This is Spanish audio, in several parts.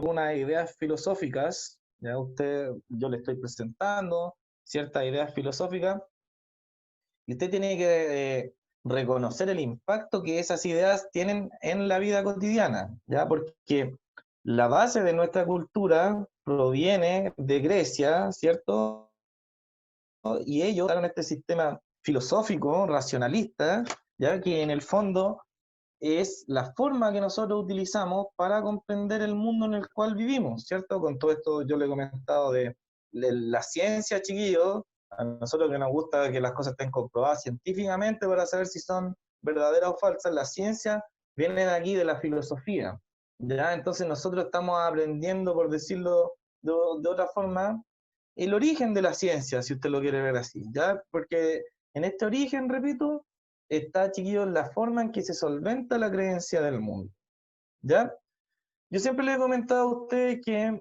algunas ideas filosóficas, ya yo le estoy presentando ciertas ideas filosóficas, y usted tiene que reconocer el impacto que esas ideas tienen en la vida cotidiana, ¿ya? Porque la base de nuestra cultura proviene de Grecia, ¿cierto? Y ellos usaron este sistema filosófico, racionalista, ¿ya? Que en el fondo es la forma que nosotros utilizamos para comprender el mundo en el cual vivimos, ¿cierto? Con todo esto yo le he comentado de la ciencia, chiquillos, a nosotros que nos gusta que las cosas estén comprobadas científicamente para saber si son verdaderas o falsas, la ciencia viene de aquí de la filosofía, ¿ya? Entonces nosotros estamos aprendiendo, por decirlo de otra forma, el origen de la ciencia, si usted lo quiere ver así, ¿ya? Porque en este origen, repito, está, chiquillos, la forma en que se solventa la creencia del mundo, ¿ya? Yo siempre le he comentado a usted que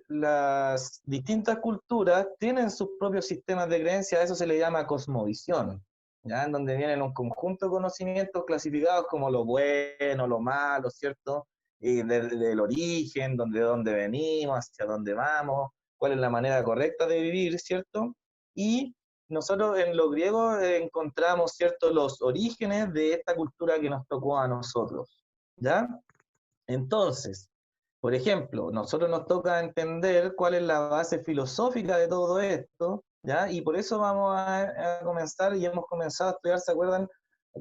las distintas culturas tienen sus propios sistemas de creencia, a eso se le llama cosmovisión, ¿ya? En donde vienen un conjunto de conocimientos clasificados como lo bueno, lo malo, ¿cierto? Y del origen, de dónde venimos, hacia dónde vamos, cuál es la manera correcta de vivir, ¿cierto? Y nosotros en los griegos encontramos, ¿cierto?, los orígenes de esta cultura que nos tocó a nosotros, ¿ya? Entonces, por ejemplo, nosotros nos toca entender cuál es la base filosófica de todo esto, ¿ya? Y por eso vamos a comenzar, y hemos comenzado a estudiar, ¿se acuerdan?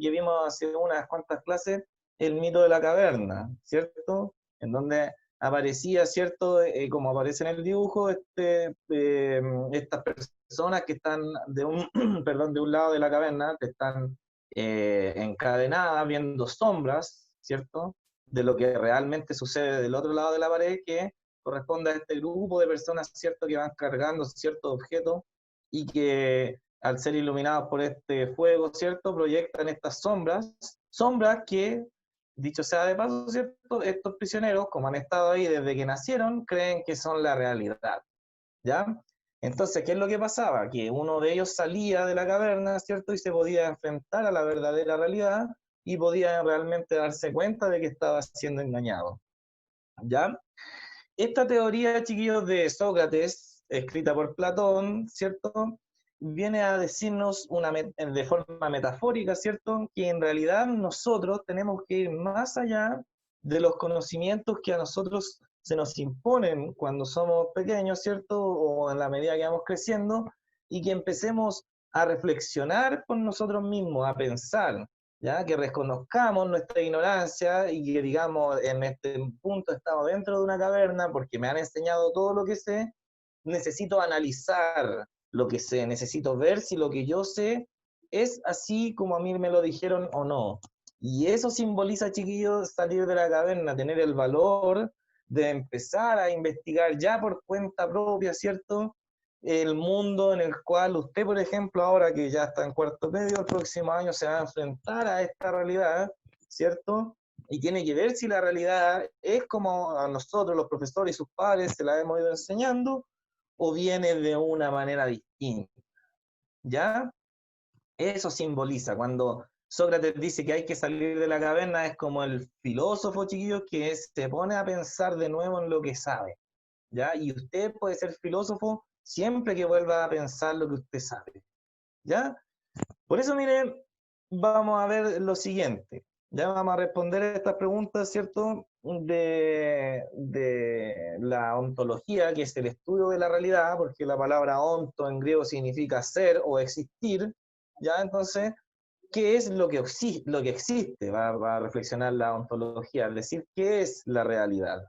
Que vimos hace unas cuantas clases el mito de la caverna, ¿cierto? En donde aparecía, ¿cierto? Como aparece en el dibujo, estas personas que están de un, perdón, de un lado de la caverna, que están encadenadas, viendo sombras, ¿cierto? De lo que realmente sucede del otro lado de la pared, que corresponde a este grupo de personas, ¿cierto?, que van cargando ciertos objetos y que al ser iluminados por este fuego, ¿cierto?, proyectan estas sombras que, dicho sea de paso, ¿cierto?, estos prisioneros, como han estado ahí desde que nacieron, creen que son la realidad, ¿ya? Entonces, ¿qué es lo que pasaba? Que uno de ellos salía de la caverna, ¿cierto?, y se podía enfrentar a la verdadera realidad y podía realmente darse cuenta de que estaba siendo engañado, ¿ya? Esta teoría, chiquillos, de Sócrates, escrita por Platón, ¿cierto?, viene a decirnos de forma metafórica, ¿cierto?, que en realidad nosotros tenemos que ir más allá de los conocimientos que a nosotros se nos imponen cuando somos pequeños, ¿cierto?, o en la medida que vamos creciendo, y que empecemos a reflexionar por nosotros mismos, a pensar, ¿ya? Que reconozcamos nuestra ignorancia y que digamos, en este punto estamos dentro de una caverna porque me han enseñado todo lo que sé, necesito analizar lo que sé, necesito ver si lo que yo sé es así como a mí me lo dijeron o no. Y eso simboliza, chiquillos, salir de la caverna, tener el valor de empezar a investigar ya por cuenta propia, ¿cierto?, el mundo en el cual usted, por ejemplo, ahora que ya está en cuarto medio, el próximo año se va a enfrentar a esta realidad, ¿cierto? Y tiene que ver si la realidad es como a nosotros, los profesores y sus padres, se la hemos ido enseñando, o viene de una manera distinta, ¿ya? Eso simboliza, cuando Sócrates dice que hay que salir de la caverna, es como el filósofo, chiquillos, que se pone a pensar de nuevo en lo que sabe, ¿ya? Y usted puede ser filósofo siempre que vuelva a pensar lo que usted sabe, ¿ya? Por eso, miren, vamos a ver lo siguiente. Ya vamos a responder estas preguntas, ¿cierto? De la ontología, que es el estudio de la realidad, porque la palabra onto en griego significa ser o existir, ¿ya? Entonces, ¿qué es lo que existe? Va a reflexionar la ontología, es decir, ¿qué es la realidad?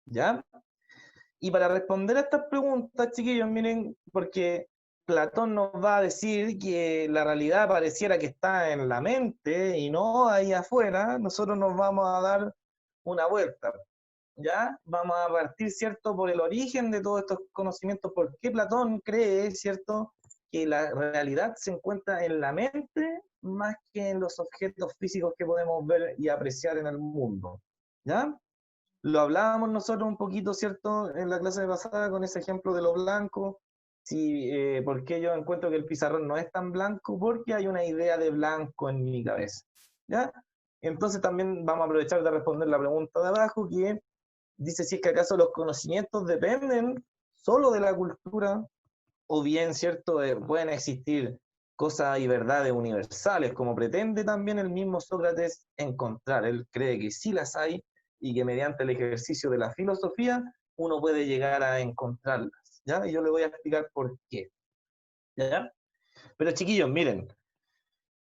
¿Ya? Y para responder a estas preguntas, chiquillos, miren, porque Platón nos va a decir que la realidad pareciera que está en la mente y no ahí afuera, nosotros nos vamos a dar una vuelta, ¿ya? Vamos a partir, ¿cierto?, por el origen de todos estos conocimientos, por qué Platón cree, ¿cierto?, que la realidad se encuentra en la mente más que en los objetos físicos que podemos ver y apreciar en el mundo, ¿ya? Lo hablábamos nosotros un poquito, ¿cierto?, en la clase pasada con ese ejemplo de lo blanco. Sí, ¿por qué yo encuentro que el pizarrón no es tan blanco? Porque hay una idea de blanco en mi cabeza, ¿ya? Entonces también vamos a aprovechar de responder la pregunta de abajo, que dice si es que acaso los conocimientos dependen solo de la cultura, o bien, ¿cierto?, pueden existir cosas y verdades universales, como pretende también el mismo Sócrates encontrar. Él cree que sí las hay y que mediante el ejercicio de la filosofía uno puede llegar a encontrarlas, ¿ya? Y yo le voy a explicar por qué, ¿ya? Pero chiquillos, miren,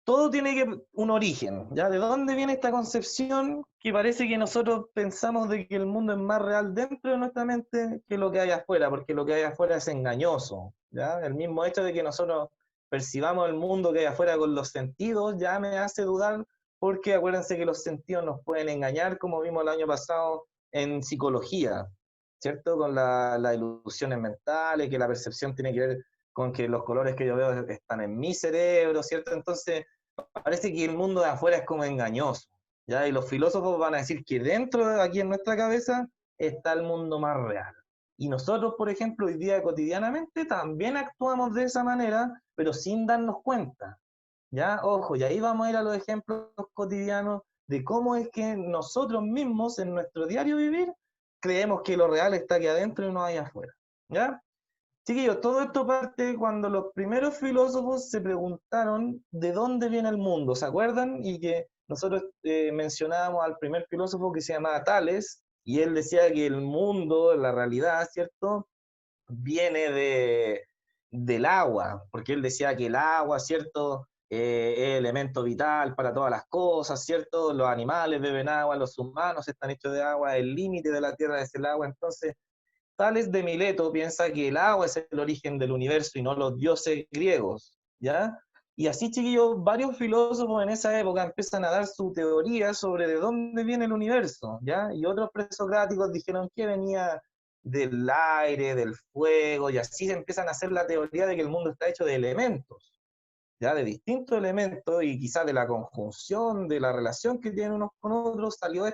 todo tiene un origen, ¿ya? ¿De dónde viene esta concepción que parece que nosotros pensamos de que el mundo es más real dentro de nuestra mente que lo que hay afuera? Porque lo que hay afuera es engañoso, ¿ya? El mismo hecho de que nosotros percibamos el mundo que hay afuera con los sentidos ya me hace dudar, porque acuérdense que los sentidos nos pueden engañar, como vimos el año pasado en psicología, ¿cierto? Con las ilusiones mentales, que la percepción tiene que ver con que los colores que yo veo están en mi cerebro, ¿cierto? Entonces, parece que el mundo de afuera es como engañoso, ¿ya? Y los filósofos van a decir que dentro de aquí en nuestra cabeza está el mundo más real. Y nosotros, por ejemplo, hoy día cotidianamente también actuamos de esa manera, pero sin darnos cuenta, ¿ya? Ojo, y ahí vamos a ir a los ejemplos cotidianos de cómo es que nosotros mismos en nuestro diario vivir creemos que lo real está aquí adentro y no ahí afuera, ¿ya? Chiquillos, todo esto parte cuando los primeros filósofos se preguntaron de dónde viene el mundo, ¿se acuerdan? Y que nosotros mencionábamos al primer filósofo que se llamaba Tales, y él decía que el mundo, la realidad, ¿cierto? Viene del agua, porque él decía que el agua, ¿cierto? Es elemento vital para todas las cosas, ¿cierto? Los animales beben agua, los humanos están hechos de agua, el límite de la tierra es el agua, entonces Tales de Mileto piensa que el agua es el origen del universo y no los dioses griegos, ¿ya? Y así, chiquillos, varios filósofos en esa época empiezan a dar su teoría sobre de dónde viene el universo, ¿ya? Y otros presocráticos dijeron que venía del aire, del fuego, y así se empiezan a hacer la teoría de que el mundo está hecho de elementos, ¿ya? De distintos elementos, y quizás de la conjunción, de la relación que tienen unos con otros, salió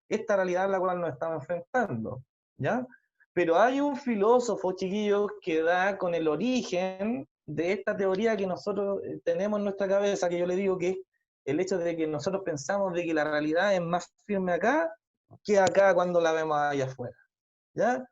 esta realidad a la cual nos estamos enfrentando, ¿ya? Pero hay un filósofo, chiquillos, que da con el origen de esta teoría que nosotros tenemos en nuestra cabeza, que yo le digo que es el hecho de que nosotros pensamos de que la realidad es más firme acá que acá cuando la vemos allá afuera, ¿ya?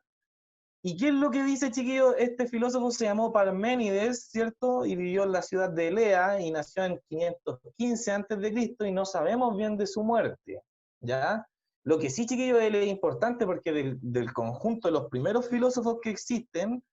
¿Y qué es lo que dice, chiquillo? Este filósofo se llamó Parménides, ¿cierto? Y vivió en la ciudad de Elea y nació en 515 a.C. y no sabemos bien de su muerte, ¿ya? Lo que sí, chiquillo, él es importante porque del conjunto de los primeros filósofos que existen,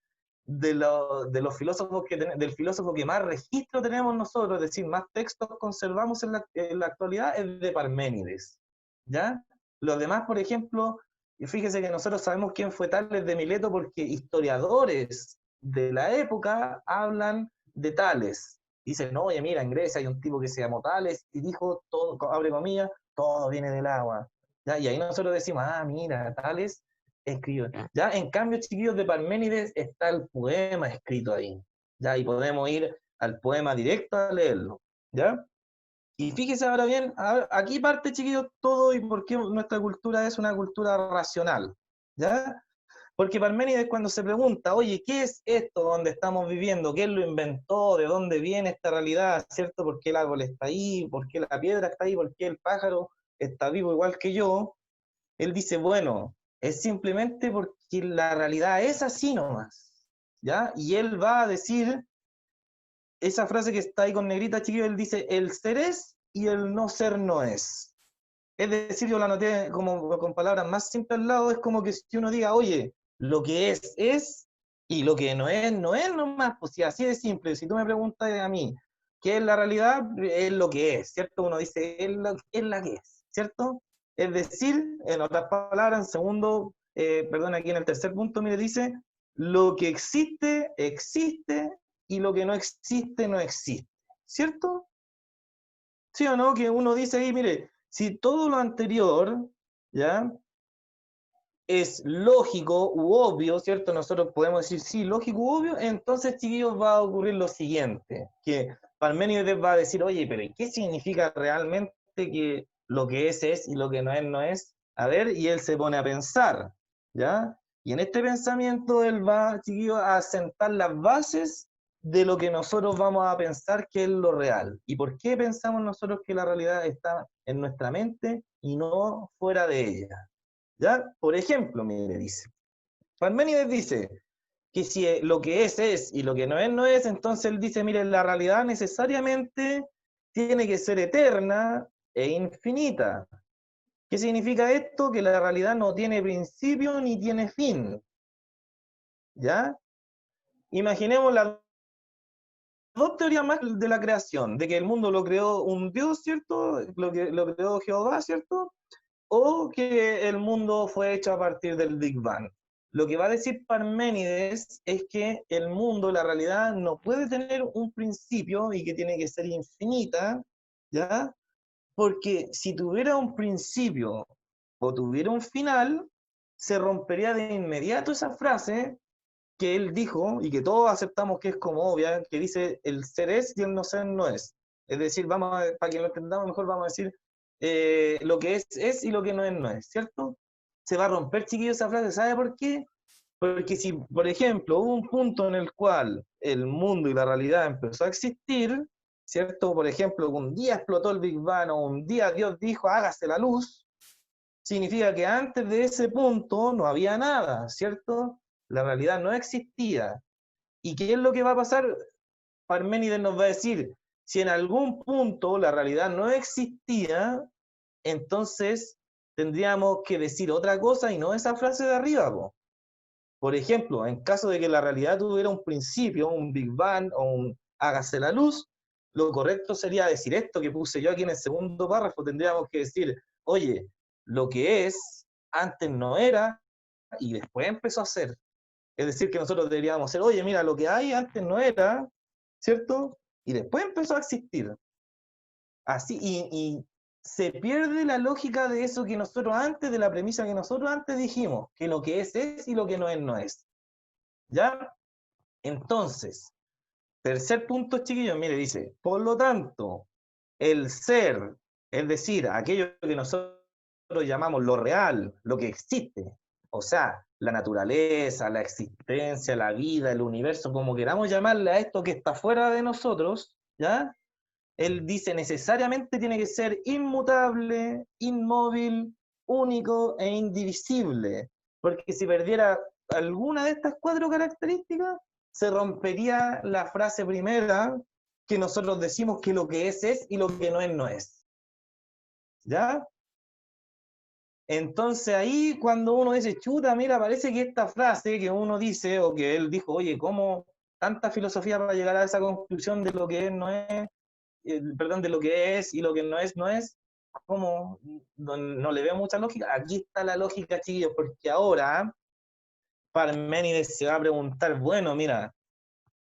de los filósofos del filósofo que más registro tenemos nosotros, es decir, más textos conservamos en la actualidad, es de Parménides, ¿ya? Los demás, por ejemplo, y fíjese que nosotros sabemos quién fue Tales de Mileto porque historiadores de la época hablan de Tales. Dicen, no, oye, mira, en Grecia hay un tipo que se llamó Tales y dijo, todo, abre comillas, todo viene del agua. ¿Ya? Y ahí nosotros decimos, ah, mira, Tales escribió. Ya, en cambio, chiquillos, de Parménides está el poema escrito ahí. Ya, y podemos ir al poema directo a leerlo. ¿Ya? Y fíjese ahora bien, aquí parte, chiquillos, todo y por qué nuestra cultura es una cultura racional, ¿ya? Porque Parménides cuando se pregunta, oye, ¿qué es esto donde estamos viviendo? ¿Quién lo inventó? ¿De dónde viene esta realidad? ¿Cierto? ¿Por qué el árbol está ahí? ¿Por qué la piedra está ahí? ¿Por qué el pájaro está vivo igual que yo? Él dice, bueno, es simplemente porque la realidad es así nomás, ¿ya? Y él va a decir esa frase que está ahí con negrita, chiquillo, él dice, el ser es y el no ser no es. Es decir, yo la anoté como con palabras más simples al lado, es como que si uno diga, oye, lo que es, y lo que no es nomás, pues si así de simple, si tú me preguntas a mí, ¿qué es la realidad? Es lo que es, ¿cierto? Uno dice, es la que es, ¿cierto? Es decir, en otras palabras, en segundo, perdón, aquí en el tercer punto, mire, dice, lo que existe, existe, y lo que no existe, no existe, ¿cierto? ¿Sí o no? Que uno dice ahí, mire, si todo lo anterior, ¿ya? Es lógico u obvio, ¿cierto? Nosotros podemos decir sí, lógico u obvio, entonces, chiquillos, va a ocurrir lo siguiente, que Parménides va a decir, oye, pero ¿qué significa realmente que lo que es y lo que no es no es? A ver, y él se pone a pensar, ¿ya? Y en este pensamiento él va, chiquillos, a sentar las bases de lo que nosotros vamos a pensar que es lo real. ¿Y por qué pensamos nosotros que la realidad está en nuestra mente y no fuera de ella? ¿Ya? Por ejemplo, mire, dice, Parménides dice que si lo que es y lo que no es, entonces él dice, mire, la realidad necesariamente tiene que ser eterna e infinita. ¿Qué significa esto? Que la realidad no tiene principio ni tiene fin. ¿Ya? Imaginemos las dos teorías más de la creación, de que el mundo lo creó un Dios, ¿cierto? Lo creó Jehová, ¿cierto? O que el mundo fue hecho a partir del Big Bang. Lo que va a decir Parménides es que el mundo, la realidad, no puede tener un principio y que tiene que ser infinita, ¿ya? Porque si tuviera un principio o tuviera un final, se rompería de inmediato esa frase que él dijo y que todos aceptamos que es como obvia, que dice el ser es y el no ser no es. Es decir, para que lo entendamos mejor, vamos a decir lo que es y lo que no es, ¿cierto? Se va a romper, chiquillos, esa frase. ¿Sabe por qué? Porque si, por ejemplo, hubo un punto en el cual el mundo y la realidad empezó a existir, ¿cierto? Por ejemplo, un día explotó el Big Bang o un día Dios dijo hágase la luz, significa que antes de ese punto no había nada, ¿cierto? La realidad no existía. ¿Y qué es lo que va a pasar? Parménides nos va a decir, si en algún punto la realidad no existía, entonces tendríamos que decir otra cosa y no esa frase de arriba. Po. Por ejemplo, en caso de que la realidad tuviera un principio, un Big Bang o un hágase la luz, lo correcto sería decir esto que puse yo aquí en el segundo párrafo. Tendríamos que decir, oye, lo que es antes no era y después empezó a ser. Es decir, que nosotros deberíamos hacer, oye, mira, lo que hay antes no era, ¿cierto? Y después empezó a existir. Así, y se pierde la lógica de eso que nosotros antes, de la premisa que nosotros antes dijimos, que lo que es y lo que no es no es. ¿Ya? Entonces, tercer punto, chiquillos, mire, dice, por lo tanto, el ser, es decir, aquello que nosotros llamamos lo real, lo que existe, o sea, la naturaleza, la existencia, la vida, el universo, como queramos llamarle a esto que está fuera de nosotros, ¿ya? Él dice necesariamente tiene que ser inmutable, inmóvil, único e indivisible, porque si perdiera alguna de estas cuatro características, se rompería la frase primera que nosotros decimos que lo que es y lo que no es no es. ¿Ya? Entonces ahí cuando uno dice, chuta, mira, parece que esta frase que uno dice o que él dijo, oye, ¿cómo tanta filosofía para llegar a esa conclusión de lo que es no es? Perdón, de lo que es y lo que no es, como no le veo mucha lógica. Aquí está la lógica, chiquillos, porque ahora Parménides se va a preguntar, bueno, mira,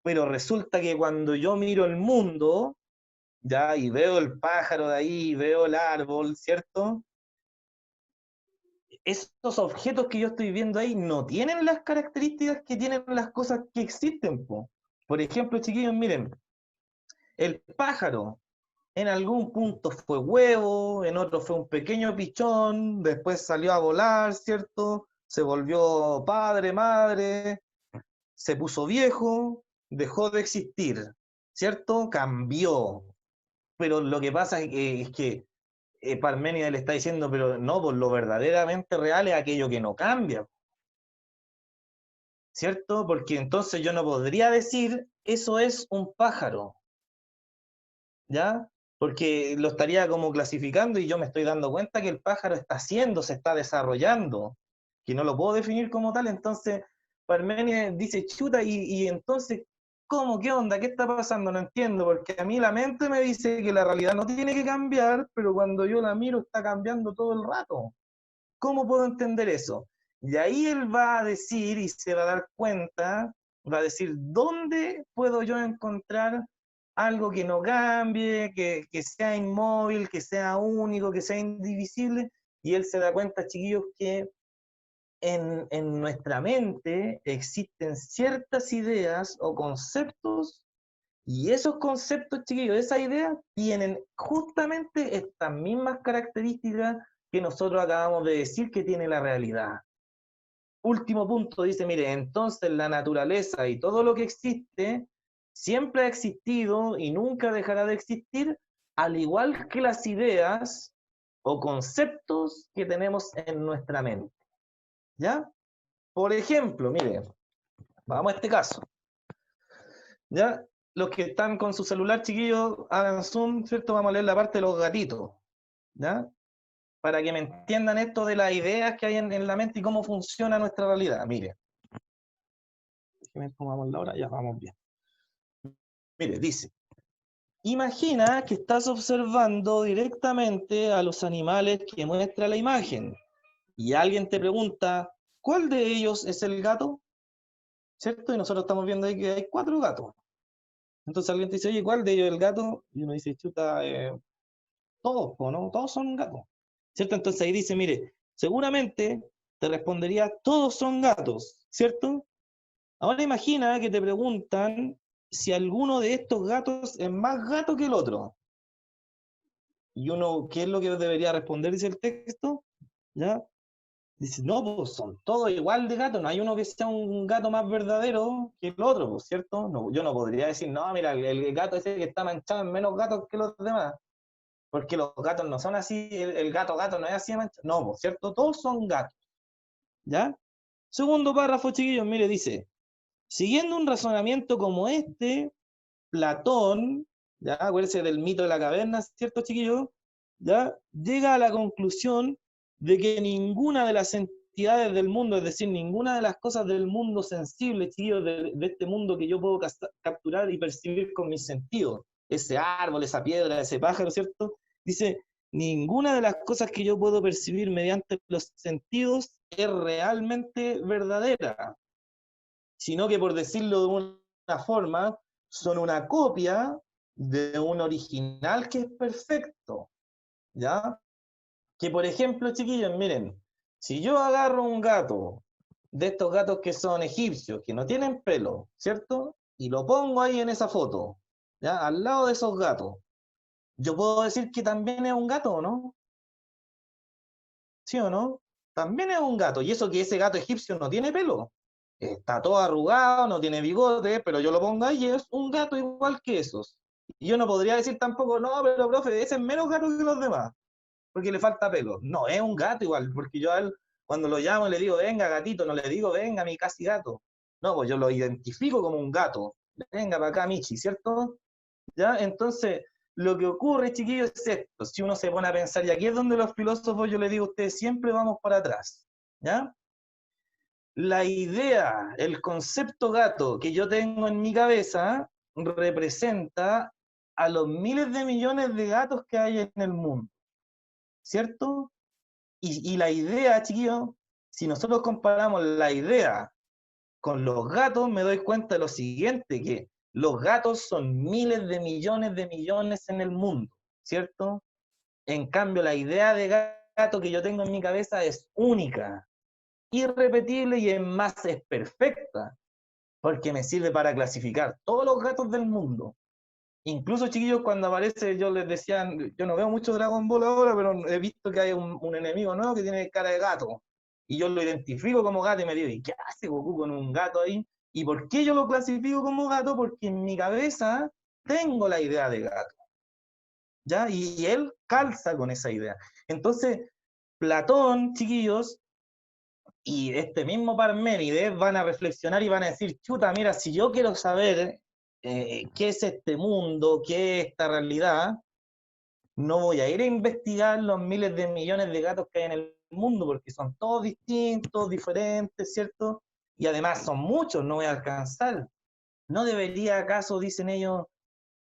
pero resulta que cuando yo miro el mundo, ya, y veo el pájaro de ahí, veo el árbol, ¿cierto? Esos objetos que yo estoy viendo ahí no tienen las características que tienen las cosas que existen, po. Por ejemplo, chiquillos, miren, el pájaro, en algún punto fue huevo, en otro fue un pequeño pichón, después salió a volar, ¿cierto? Se volvió padre, madre, se puso viejo, dejó de existir, ¿cierto? Cambió. Pero lo que pasa es que Parménides le está diciendo, pero no, pues lo verdaderamente real es aquello que no cambia, ¿cierto? Porque entonces yo no podría decir, eso es un pájaro, ¿ya? Porque lo estaría como clasificando y yo me estoy dando cuenta que el pájaro está haciendo, se está desarrollando, que no lo puedo definir como tal, entonces Parménides dice, chuta, y entonces, ¿cómo? ¿Qué onda? ¿Qué está pasando? No entiendo, porque a mí la mente me dice que la realidad no tiene que cambiar, pero cuando yo la miro está cambiando todo el rato. ¿Cómo puedo entender eso? Y ahí él va a decir y se va a dar cuenta, va a decir, ¿dónde puedo yo encontrar algo que no cambie, que sea inmóvil, que sea único, que sea indivisible? Y él se da cuenta, chiquillos, que en nuestra mente existen ciertas ideas o conceptos y esos conceptos, chiquillos, esas ideas tienen justamente estas mismas características que nosotros acabamos de decir que tiene la realidad. Último punto, dice, mire, entonces la naturaleza y todo lo que existe siempre ha existido y nunca dejará de existir, al igual que las ideas o conceptos que tenemos en nuestra mente. ¿Ya? Por ejemplo, mire, vamos a este caso. ¿Ya? Los que están con su celular, chiquillos, hagan zoom, ¿cierto? Vamos a leer la parte de los gatitos, ¿ya? Para que me entiendan esto de las ideas que hay en la mente y cómo funciona nuestra realidad. Mire, déjenme ver cómo vamos la hora, ya vamos bien. Mire, dice, imagina que estás observando directamente a los animales que muestra la imagen y alguien te pregunta, ¿cuál de ellos es el gato? ¿Cierto? Y nosotros estamos viendo ahí que hay 4 gatos. Entonces alguien te dice, oye, ¿cuál de ellos es el gato? Y uno dice, chuta, todos, ¿no? Todos son gatos. ¿Cierto? Entonces ahí dice, mire, seguramente te respondería, todos son gatos, ¿cierto? Ahora imagina que te preguntan si alguno de estos gatos es más gato que el otro. Y uno, ¿qué es lo que debería responder? Dice el texto, ¿ya? Dice, no, pues son todos igual de gatos, no hay uno que sea un gato más verdadero que el otro, pues, ¿cierto? No, yo no podría decir, no, mira, el gato ese que está manchado es menos gato que los demás, porque los gatos no son así, el gato no es así de manchado, no, pues, ¿cierto? Todos son gatos, ¿ya? Segundo párrafo, chiquillos, mire, dice, siguiendo un razonamiento como este, Platón, ya, acuérdense del mito de la caverna, ¿cierto, chiquillos? Ya, llega a la conclusión de que ninguna de las entidades del mundo, es decir, ninguna de las cosas del mundo sensible, chiquillos, de este mundo que yo puedo capturar y percibir con mis sentidos, ese árbol, esa piedra, ese pájaro, ¿cierto? Dice, ninguna de las cosas que yo puedo percibir mediante los sentidos es realmente verdadera, sino que por decirlo de una forma, son una copia de un original que es perfecto, ¿ya? Que por ejemplo, chiquillos, miren, si yo agarro un gato, de estos gatos que son egipcios, que no tienen pelo, ¿cierto? Y lo pongo ahí en esa foto, ¿ya? Al lado de esos gatos, yo puedo decir que también es un gato, ¿no? ¿Sí o no? También es un gato, y eso que ese gato egipcio no tiene pelo. Está todo arrugado, no tiene bigote, pero yo lo pongo ahí y es un gato igual que esos. Y yo no podría decir tampoco, no, pero profe, ese es menos gato que los demás, porque le falta pelo. No, es un gato igual, porque yo a él, cuando lo llamo, le digo, venga, gatito, no le digo, venga, mi casi gato. No, pues yo lo identifico como un gato. Venga para acá, Michi, ¿cierto? ¿Ya? Entonces, lo que ocurre, chiquillos, es esto. Si uno se pone a pensar, y aquí es donde los filósofos, yo les digo a ustedes, siempre vamos para atrás. ¿Ya? La idea, el concepto gato que yo tengo en mi cabeza representa a los miles de millones de gatos que hay en el mundo, ¿cierto? Y la idea, chiquillos, si nosotros comparamos la idea con los gatos, me doy cuenta de lo siguiente, que los gatos son miles de millones en el mundo, ¿cierto? En cambio, la idea de gato que yo tengo en mi cabeza es única, irrepetible y es perfecta, porque me sirve para clasificar todos los gatos del mundo. Incluso, chiquillos, cuando aparece, yo les decía, yo no veo mucho Dragon Ball ahora, pero he visto que hay un enemigo nuevo que tiene cara de gato. Y yo lo identifico como gato y me digo, ¿y qué hace Goku con un gato ahí? ¿Y por qué yo lo clasifico como gato? Porque en mi cabeza tengo la idea de gato, ¿ya? Y él calza con esa idea. Entonces, Platón, chiquillos, y este mismo Parménides van a reflexionar y van a decir, chuta, mira, si yo quiero saber qué es este mundo, qué es esta realidad, no voy a ir a investigar los miles de millones de gatos que hay en el mundo, porque son todos distintos, diferentes, ¿cierto? Y además son muchos, no voy a alcanzar. ¿No debería acaso, dicen ellos,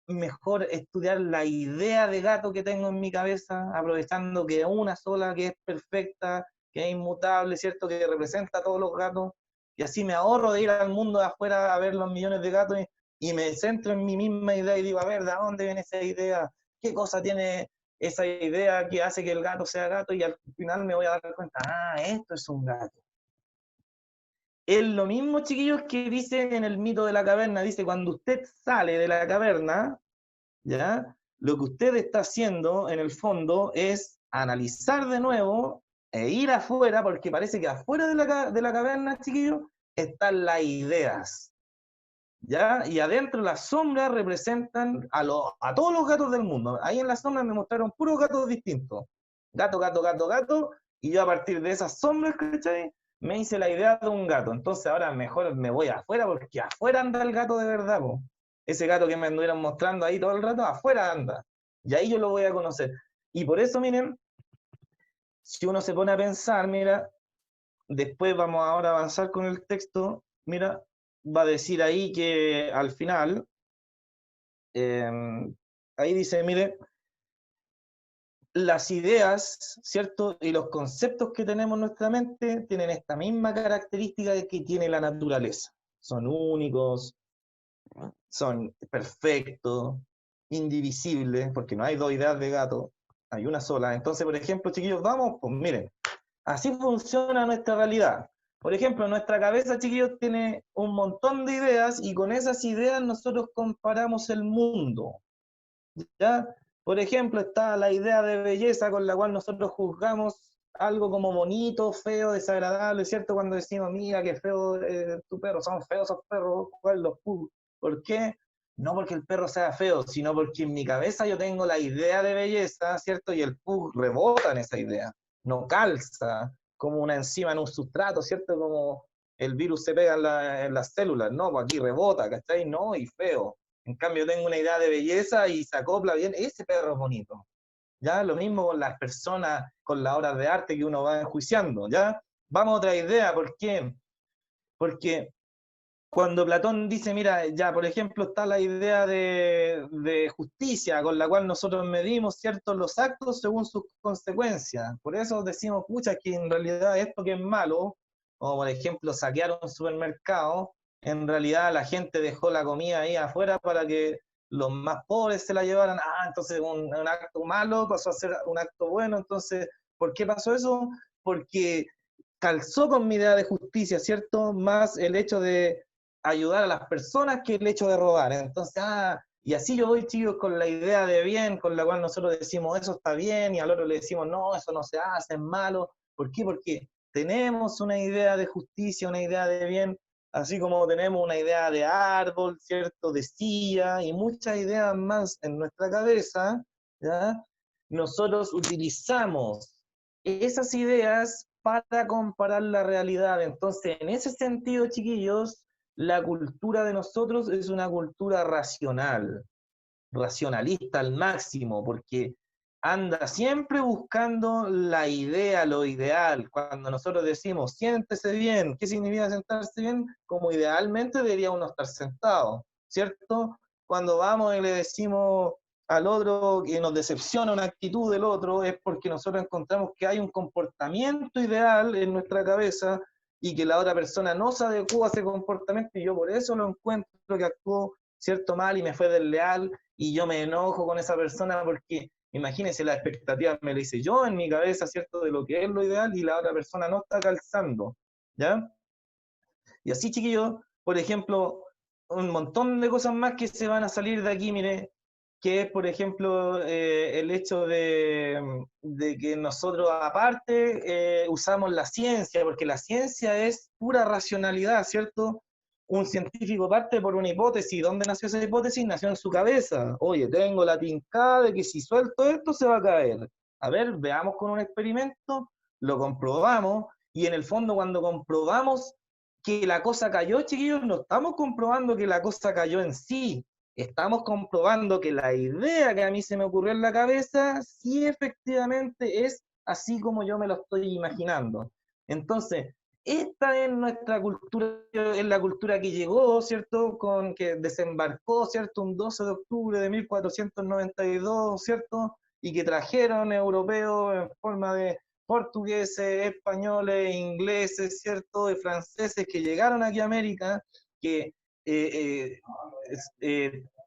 mejor estudiar la idea de gato que tengo en mi cabeza, aprovechando que una sola, que es perfecta, que es inmutable, ¿cierto? Que representa a todos los gatos, y así me ahorro de ir al mundo de afuera a ver los millones de gatos y me centro en mi misma idea y digo, a ver, ¿de dónde viene esa idea? ¿Qué cosa tiene esa idea que hace que el gato sea gato? Y al final me voy a dar cuenta, ah, esto es un gato. Es lo mismo, chiquillos, que dice en el mito de la caverna, dice, cuando usted sale de la caverna, ¿ya? Lo que usted está haciendo, en el fondo, es analizar de nuevo e ir afuera, porque parece que afuera de la caverna, chiquillos, están las ideas, ¿ya? Y adentro las sombras representan a todos los gatos del mundo. Ahí en las sombras me mostraron puros gatos distintos. Gato, gato, gato, gato, y yo a partir de esas sombras, ¿cachai? me hice la idea de un gato, entonces ahora mejor me voy afuera, porque afuera anda el gato de verdad, po. Ese gato que me anduvieron mostrando ahí todo el rato, afuera anda. Y ahí yo lo voy a conocer. Y por eso, miren, si uno se pone a pensar, mira, después vamos ahora a avanzar con el texto, mira, va a decir ahí que al final, eh, ahí dice, mire, las ideas, ¿cierto? Y los conceptos que tenemos en nuestra mente tienen esta misma característica de que tiene la naturaleza. Son únicos, son perfectos, indivisibles, porque no hay dos ideas de gato, hay una sola. Entonces, por ejemplo, chiquillos, vamos, pues miren, así funciona nuestra realidad. Por ejemplo, nuestra cabeza, chiquillos, tiene un montón de ideas y con esas ideas nosotros comparamos el mundo. ¿Ya? Por ejemplo, está la idea de belleza con la cual nosotros juzgamos algo como bonito, feo, desagradable, ¿cierto? Cuando decimos, mira, qué feo tu perro, son feos esos perros, ¿cuál los pug? ¿Por qué? No porque el perro sea feo, sino porque en mi cabeza yo tengo la idea de belleza, ¿cierto? Y el pug rebota en esa idea, no calza como una enzima en un sustrato, ¿cierto? Como el virus se pega en las células, no, pues aquí rebota, ¿cachai? No, y feo. En cambio, tengo una idea de belleza y se acopla bien, ese perro es bonito. ¿Ya? Lo mismo con las personas, con las obras de arte que uno va enjuiciando, ¿ya? Vamos a otra idea, ¿por qué? Porque cuando Platón dice, mira, ya, por ejemplo, está la idea de justicia, con la cual nosotros medimos, ¿cierto?, los actos según sus consecuencias. Por eso decimos, pucha, que en realidad esto que es malo, o por ejemplo, saquear un supermercado, en realidad la gente dejó la comida ahí afuera para que los más pobres se la llevaran. Ah, entonces un acto malo pasó a ser un acto bueno. Entonces, ¿por qué pasó eso? Porque calzó con mi idea de justicia, ¿cierto? Más el hecho de ayudar a las personas que el hecho de robar. Entonces, y así yo voy, chicos, con la idea de bien, con la cual nosotros decimos, eso está bien, y al otro le decimos, no, eso no se hace, es malo. ¿Por qué? Porque tenemos una idea de justicia, una idea de bien, así como tenemos una idea de árbol, ¿cierto? De silla, y muchas ideas más en nuestra cabeza, ¿ya? Nosotros utilizamos esas ideas para comparar la realidad. Entonces, en ese sentido, chiquillos, la cultura de nosotros es una cultura racional, racionalista al máximo, porque anda siempre buscando la idea, lo ideal. Cuando nosotros decimos, siéntese bien, ¿qué significa sentarse bien? Como idealmente debería uno estar sentado, ¿cierto? Cuando vamos y le decimos al otro que nos decepciona una actitud del otro, es porque nosotros encontramos que hay un comportamiento ideal en nuestra cabeza y que la otra persona no se adecua a ese comportamiento y yo por eso lo encuentro que actuó cierto mal y me fue desleal y yo me enojo con esa persona porque imagínense la expectativa me la hice yo en mi cabeza, ¿cierto? De lo que es lo ideal y la otra persona no está calzando, ¿ya? Y así, chiquillos, por ejemplo, un montón de cosas más que se van a salir de aquí, mire, que es, por ejemplo, el hecho de que nosotros aparte usamos la ciencia, porque la ciencia es pura racionalidad, ¿cierto? Un científico parte por una hipótesis. ¿Dónde nació esa hipótesis? Nació en su cabeza. Oye, tengo la tincada de que si suelto esto se va a caer. A ver, veamos con un experimento, lo comprobamos, y en el fondo cuando comprobamos que la cosa cayó, chiquillos, no estamos comprobando que la cosa cayó en sí, estamos comprobando que la idea que a mí se me ocurrió en la cabeza, sí efectivamente es así como yo me lo estoy imaginando. Entonces, esta es nuestra cultura, es la cultura que llegó, ¿cierto? Con que desembarcó, ¿cierto? Un 12 de octubre de 1492, ¿cierto? Y que trajeron europeos en forma de portugueses, españoles, ingleses, ¿cierto? Y franceses que llegaron aquí a América, que eh,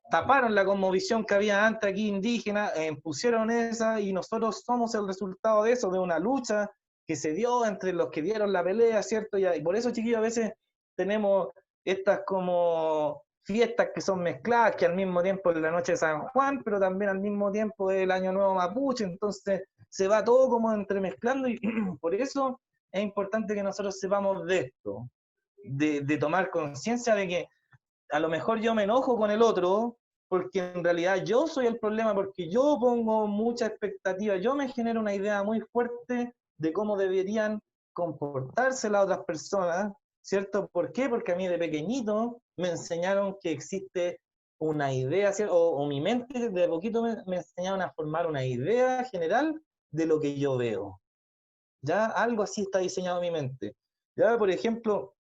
taparon la cosmovisión que había antes aquí indígena, pusieron esa y nosotros somos el resultado de eso, de una lucha que se dio entre los que dieron la pelea, ¿cierto? Y por eso, chiquillos, a veces tenemos estas como fiestas que son mezcladas, que al mismo tiempo es la noche de San Juan, pero también al mismo tiempo es el Año Nuevo Mapuche, entonces se va todo como entremezclando y por eso es importante que nosotros sepamos de esto, de tomar conciencia de que a lo mejor yo me enojo con el otro porque en realidad yo soy el problema, porque yo pongo mucha expectativa, yo me genero una idea muy fuerte de cómo deberían comportarse las otras personas, ¿cierto? ¿Por qué? Porque a mí de pequeñito me enseñaron que existe una idea, ¿cierto? O mi mente de poquito me enseñaron a formar una idea general de lo que yo veo. ¿Ya? Algo así está diseñado mi mente. Ya, por ejemplo,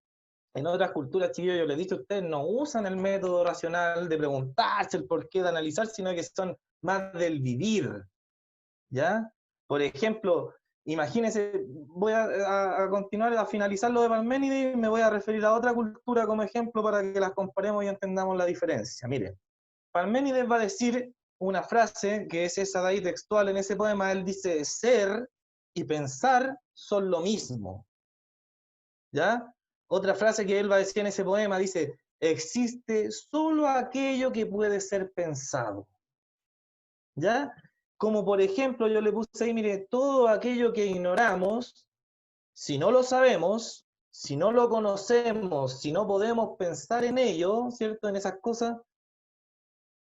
en otras culturas, chiquillos, yo les he dicho, ustedes no usan el método racional de preguntarse el porqué, de analizar, sino que son más del vivir, ¿ya? Por ejemplo, imagínense, voy a continuar, a finalizar lo de Parménides, y me voy a referir a otra cultura como ejemplo para que las comparemos y entendamos la diferencia. Miren, Parménides va a decir una frase que es esa de ahí textual en ese poema. Él dice, ser y pensar son lo mismo, ¿ya? Otra frase que él va a decir en ese poema dice, existe solo aquello que puede ser pensado, ¿ya? Como por ejemplo, yo le puse ahí, mire, todo aquello que ignoramos, si no lo sabemos, si no lo conocemos, si no podemos pensar en ello, ¿cierto? En esas cosas,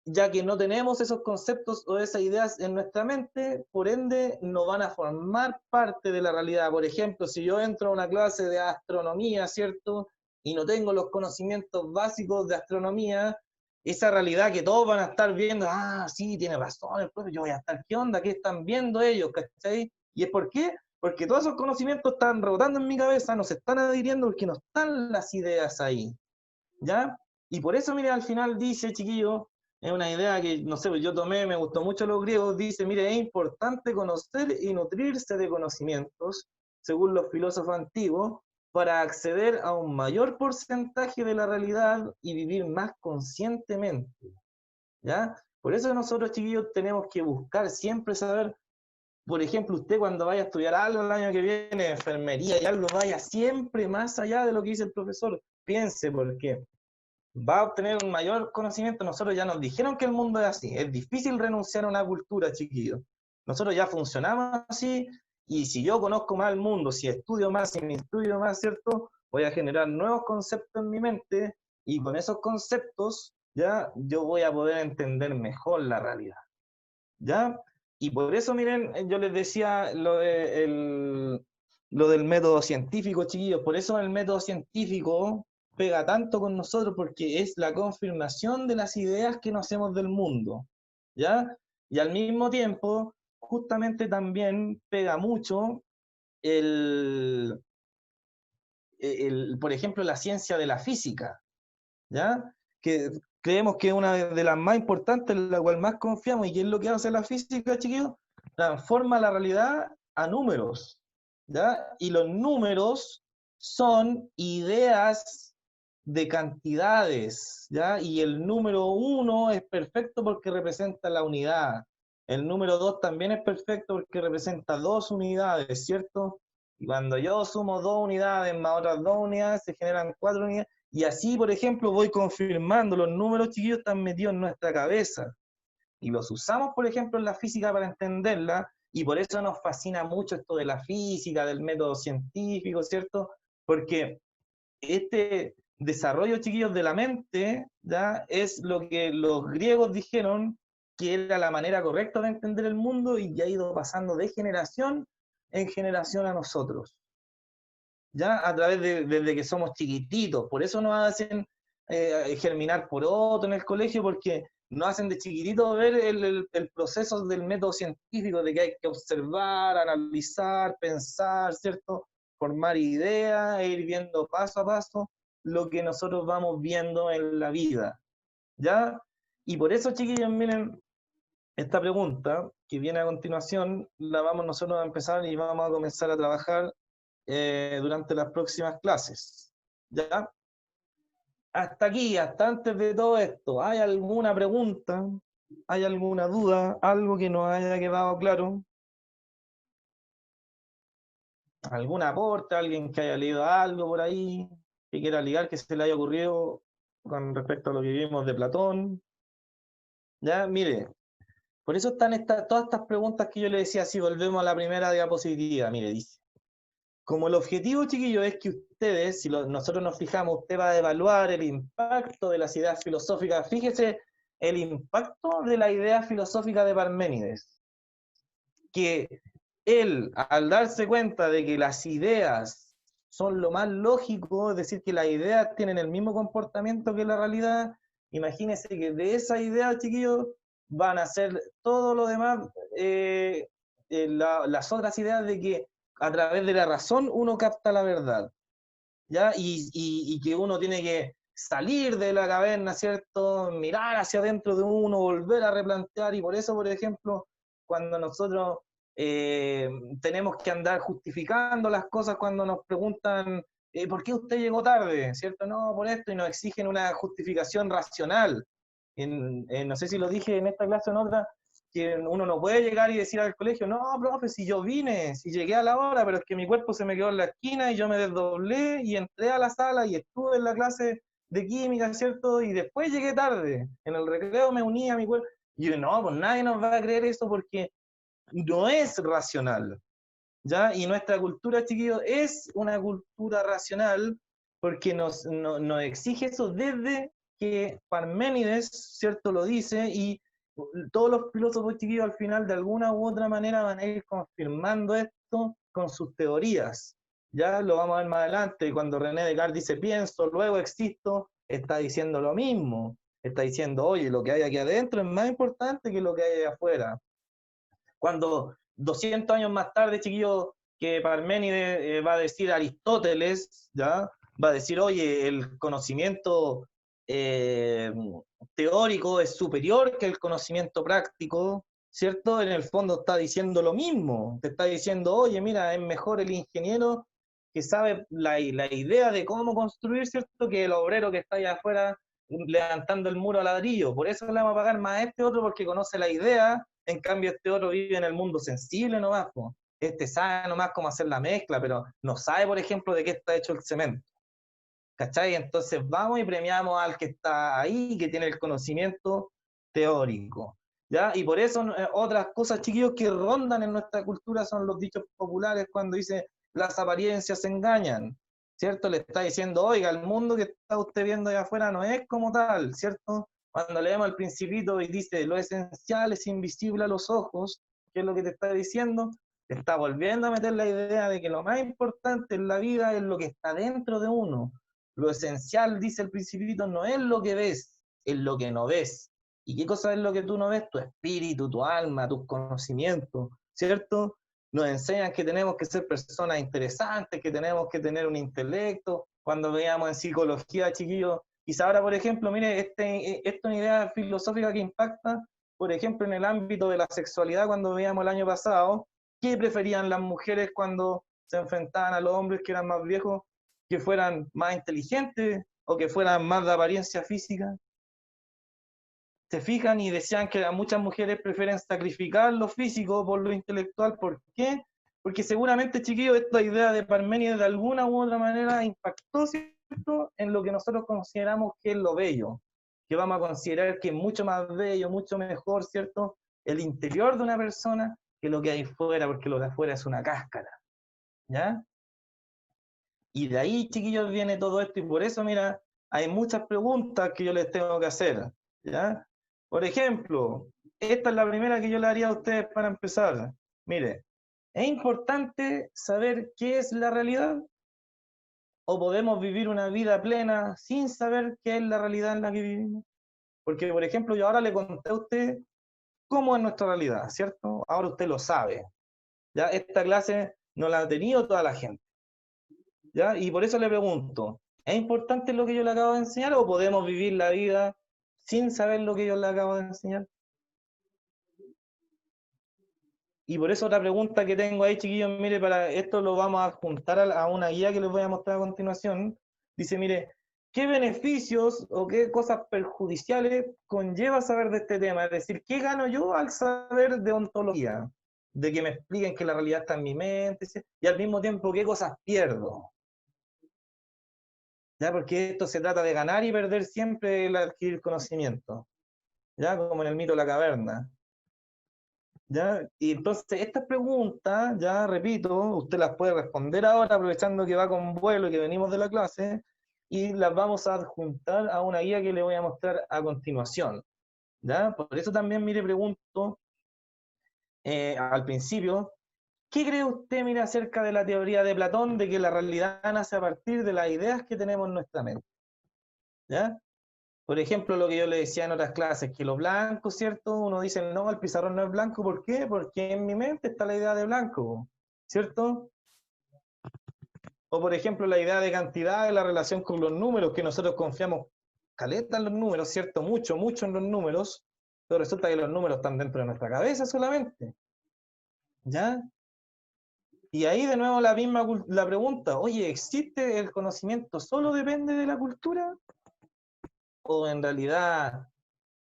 ya que no tenemos esos conceptos o esas ideas en nuestra mente, por ende no van a formar parte de la realidad. Por ejemplo, si yo entro a una clase de astronomía, ¿cierto? Y no tengo los conocimientos básicos de astronomía, esa realidad que todos van a estar viendo, ah, sí, tiene razón el profe, yo voy a estar, ¿qué onda? ¿Qué están viendo ellos? ¿Cachai? ¿Y es por qué? Porque todos esos conocimientos están rebotando en mi cabeza, no se están adhiriendo porque no están las ideas ahí, ¿ya? Y por eso, mire, al final dice, chiquillo, es una idea que, no sé, yo tomé, me gustó mucho los griegos, dice, mire, es importante conocer y nutrirse de conocimientos, según los filósofos antiguos, para acceder a un mayor porcentaje de la realidad y vivir más conscientemente, ¿ya? Por eso nosotros, chiquillos, tenemos que buscar siempre saber, por ejemplo, usted cuando vaya a estudiar algo el año que viene, enfermería y algo, vaya siempre más allá de lo que dice el profesor, piense, ¿por qué? Va a obtener un mayor conocimiento. Nosotros ya nos dijeron que el mundo es así. Es difícil renunciar a una cultura, chiquillos. Nosotros ya funcionamos así, y si yo conozco más el mundo, si estudio más, si me estudio más, ¿cierto? Voy a generar nuevos conceptos en mi mente, y con esos conceptos ya yo voy a poder entender mejor la realidad, ¿ya? Y por eso, miren, yo les decía lo del método científico, chiquillos. Por eso el método científico pega tanto con nosotros, porque es la confirmación de las ideas que nos hacemos del mundo, ¿ya? Y al mismo tiempo, justamente también pega mucho el, por ejemplo, la ciencia de la física, ¿ya? Que creemos que es una de las más importantes, en la cual más confiamos. ¿Y qué es lo que hace la física, chiquillos? Transforma la realidad a números, ¿ya? Y los números son ideas de cantidades, ¿ya? Y el número 1 es perfecto porque representa la unidad. El número 2 también es perfecto porque representa 2 unidades, ¿cierto? Y cuando yo sumo 2 unidades más otras 2 unidades, se generan 4 unidades. Y así, por ejemplo, voy confirmando, los números, chiquillos, están metidos en nuestra cabeza. Y los usamos, por ejemplo, en la física para entenderla, y por eso nos fascina mucho esto de la física, del método científico, ¿cierto? Porque este desarrollo, chiquillos, de la mente, ¿ya? Es lo que los griegos dijeron que era la manera correcta de entender el mundo, y ya ha ido pasando de generación en generación a nosotros, ya a través desde que somos chiquititos. Por eso nos hacen germinar por otro en el colegio, porque nos hacen de chiquititos ver el proceso del método científico, de que hay que observar, analizar, pensar, ¿cierto? Formar ideas e ir viendo paso a paso lo que nosotros vamos viendo en la vida, ¿ya? Y por eso, chiquillos, miren, esta pregunta que viene a continuación, la vamos nosotros a empezar y vamos a comenzar a trabajar durante las próximas clases, ¿ya? Hasta aquí, hasta antes de todo esto, ¿hay alguna pregunta? ¿Hay alguna duda? ¿Algo que no haya quedado claro? ¿Algún aporte? ¿Alguien que haya leído algo por ahí? ¿Que quiera ligar, que se le haya ocurrido con respecto a lo que vimos de Platón? Ya, mire, por eso están todas estas preguntas que yo le decía. Si volvemos a la primera diapositiva, mire, dice, como el objetivo, chiquillo, es que ustedes, si nosotros nos fijamos, usted va a evaluar el impacto de las ideas filosóficas. Fíjese el impacto de la idea filosófica de Parménides, que él, al darse cuenta de que las ideas son lo más lógico, es decir, que las ideas tienen el mismo comportamiento que la realidad, imagínense que de esa idea, chiquillos, van a ser todo lo demás, las otras ideas de que a través de la razón uno capta la verdad, ¿ya? Y que uno tiene que salir de la caverna, ¿cierto? Mirar hacia adentro de uno, volver a replantear, y por eso, por ejemplo, cuando nosotros eh, tenemos que andar justificando las cosas cuando nos preguntan, ¿por qué usted llegó tarde? ¿Cierto? No, por esto, y nos exigen una justificación racional. No sé si lo dije en esta clase o en otra, que uno no puede llegar y decir al colegio, no, profe, si yo vine, si llegué a la hora, pero es que mi cuerpo se me quedó en la esquina y yo me desdoblé y entré a la sala y estuve en la clase de química, ¿cierto? Y después llegué tarde. En el recreo me uní a mi cuerpo. Y yo, no, pues nadie nos va a creer eso porque no es racional, ¿ya? Y nuestra cultura, chiquillos, es una cultura racional porque nos exige eso desde que Parménides, ¿cierto? Lo dice, y todos los filósofos, chiquillos, al final, de alguna u otra manera, van a ir confirmando esto con sus teorías. Ya lo vamos a ver más adelante, cuando René Descartes dice pienso, luego existo, está diciendo lo mismo. Está diciendo, oye, lo que hay aquí adentro es más importante que lo que hay afuera. Cuando 200 años más tarde, chiquillo, que Parménides va a decir Aristóteles, ¿ya? Va a decir, oye, el conocimiento eh, teórico es superior que el conocimiento práctico, ¿cierto? En el fondo está diciendo lo mismo, te está diciendo, oye, mira, es mejor el ingeniero que sabe la idea de cómo construir, ¿cierto? Que el obrero que está allá afuera levantando el muro a ladrillo. Por eso le vamos a pagar más a este otro porque conoce la idea, en cambio este otro vive en el mundo sensible nomás, po. Este sabe nomás cómo hacer la mezcla, pero no sabe, por ejemplo, de qué está hecho el cemento. ¿Cachai? Entonces vamos y premiamos al que está ahí, que tiene el conocimiento teórico. ¿Ya? Y por eso otras cosas, chiquillos, que rondan en nuestra cultura son los dichos populares cuando dice las apariencias engañan, ¿cierto? Le está diciendo, oiga, el mundo que está usted viendo allá afuera no es como tal, ¿cierto? Cuando leemos el Principito y dice, lo esencial es invisible a los ojos, ¿qué es lo que te está diciendo? Te está volviendo a meter la idea de que lo más importante en la vida es lo que está dentro de uno. Lo esencial, dice el Principito, no es lo que ves, es lo que no ves. ¿Y qué cosa es lo que tú no ves? Tu espíritu, tu alma, tus conocimientos, ¿cierto? Nos enseñan que tenemos que ser personas interesantes, que tenemos que tener un intelecto. Cuando veíamos en psicología, chiquillos, quizá ahora, por ejemplo, mire, esta es una idea filosófica que impacta, por ejemplo, en el ámbito de la sexualidad, cuando veíamos el año pasado, ¿qué preferían las mujeres cuando se enfrentaban a los hombres que eran más viejos? ¿Que fueran más inteligentes o que fueran más de apariencia física? Se fijan y decían que muchas mujeres prefieren sacrificar lo físico por lo intelectual. ¿Por qué? Porque seguramente, chiquillos, esta idea de Parménides de alguna u otra manera impactó, ¿cierto?, en lo que nosotros consideramos que es lo bello, que vamos a considerar que es mucho más bello, mucho mejor, ¿cierto?, el interior de una persona que lo que hay fuera, porque lo de afuera es una cáscara, ¿ya? Y de ahí, chiquillos, viene todo esto, y por eso, mira, hay muchas preguntas que yo les tengo que hacer, ¿ya? Por ejemplo, esta es la primera que yo le haría a ustedes para empezar. Mire, ¿es importante saber qué es la realidad? ¿O podemos vivir una vida plena sin saber qué es la realidad en la que vivimos? Porque, por ejemplo, yo ahora le conté a usted cómo es nuestra realidad, ¿cierto? Ahora usted lo sabe. Ya esta clase no la ha tenido toda la gente. ¿Ya? Y por eso le pregunto, ¿es importante lo que yo le acabo de enseñar o podemos vivir la vida sin saber lo que yo le acabo de enseñar? Y por eso otra pregunta que tengo ahí, chiquillos, mire, para esto lo vamos a juntar a una guía que les voy a mostrar a continuación. Dice, mire, ¿qué beneficios o qué cosas perjudiciales conlleva saber de este tema? Es decir, ¿qué gano yo al saber de ontología? De que me expliquen que la realidad está en mi mente, ¿sí? Y al mismo tiempo, ¿qué cosas pierdo? ¿Ya? Porque esto se trata de ganar y perder siempre el adquirir conocimiento, ¿ya? Como en el mito de la caverna, ¿ya? Y entonces estas preguntas, ya repito, usted las puede responder ahora aprovechando que va con vuelo y que venimos de la clase, y las vamos a adjuntar a una guía que le voy a mostrar a continuación, ¿ya? Por eso también, mire, pregunto al principio, ¿Qué cree usted, mira, acerca de la teoría de Platón de que la realidad nace a partir de las ideas que tenemos en nuestra mente? ¿Ya? Por ejemplo, lo que yo le decía en otras clases, que lo blanco, ¿cierto? Uno dice, no, el pizarrón no es blanco, ¿por qué? Porque en mi mente está la idea de blanco, ¿cierto? O por ejemplo, la idea de cantidad de la relación con los números, que nosotros confiamos caleta en los números, ¿cierto? Mucho, mucho en los números, pero resulta que los números están dentro de nuestra cabeza solamente, ¿ya? Y ahí de nuevo la misma la pregunta, oye, ¿existe el conocimiento solo depende de la cultura? ¿O en realidad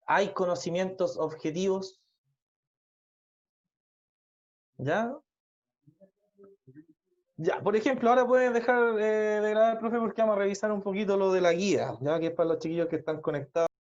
hay conocimientos objetivos? ¿Ya? Ya, por ejemplo, ahora puedes dejar de grabar, profe, porque vamos a revisar un poquito lo de la guía, ya que es para los chiquillos que están conectados.